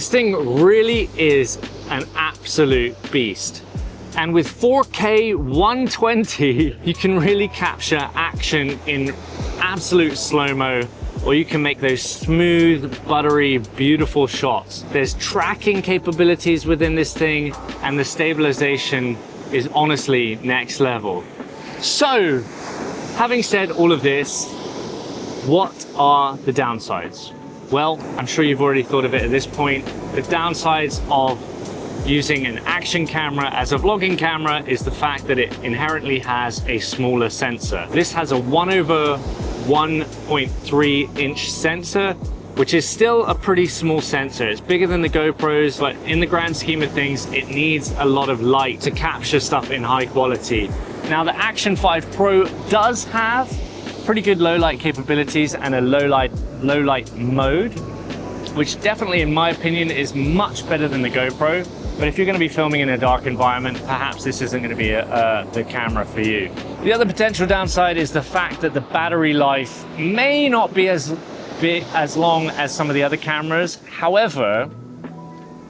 This thing really is an absolute beast. And with 4K 120, you can really capture action in absolute slow-mo, or you can make those smooth, buttery, beautiful shots. There's tracking capabilities within this thing, and the stabilization is honestly next level. So, having said all of this, what are the downsides? Well, I'm sure you've already thought of it at this point. The downsides of using an action camera as a vlogging camera is the fact that it inherently has a smaller sensor. This has a 1/1.3 inch sensor, which is still a pretty small sensor. It's bigger than the GoPros, but in the grand scheme of things, it needs a lot of light to capture stuff in high quality. Now, the Action 5 Pro does have pretty good low light capabilities and a low light mode, which definitely, in my opinion, is much better than the GoPro. But if you're going to be filming in a dark environment, perhaps this isn't going to be the camera for you. The other potential downside is the fact that the battery life may not be as long as some of the other cameras. However,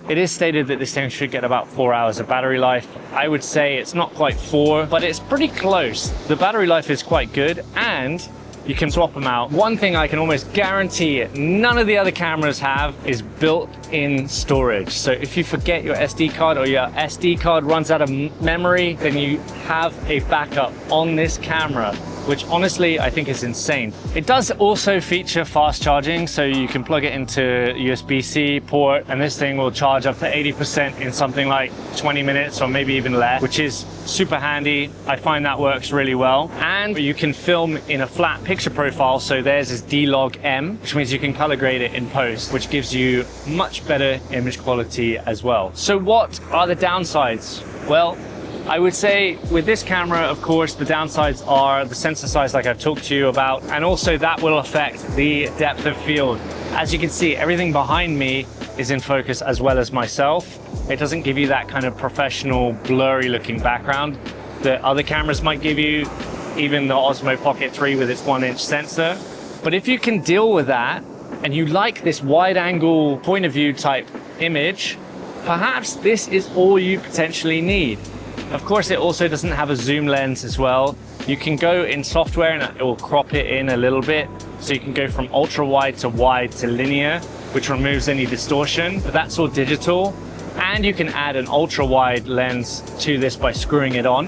it is stated that this thing should get about 4 hours of battery life. I would say it's not quite 4, but it's pretty close. The battery life is quite good, and you can swap them out. One thing I can almost guarantee none of the other cameras have is built-in storage. So if you forget your SD card, or your SD card runs out of memory, then you have a backup on this camera, which honestly I think is insane. It does also feature fast charging, so you can plug it into USB-C port, and this thing will charge up to 80% in something like 20 minutes or maybe even less, which is super handy. I find that works really well. And you can film in a flat picture profile, so theirs is D-Log-M, which means you can color grade it in post, which gives you much better image quality as well. So what are the downsides? Well, I would say with this camera, of course, the downsides are the sensor size, like I've talked to you about, and also that will affect the depth of field. As you can see, everything behind me is in focus as well as myself. It doesn't give you that kind of professional, blurry looking background that other cameras might give you, even the Osmo Pocket 3 with its 1-inch sensor. But if you can deal with that, and you like this wide angle point of view type image, perhaps this is all you potentially need. Of course, it also doesn't have a zoom lens as well. You can go in software and it will crop it in a little bit. So you can go from ultra wide to linear, which removes any distortion, but that's all digital. And you can add an ultra wide lens to this by screwing it on.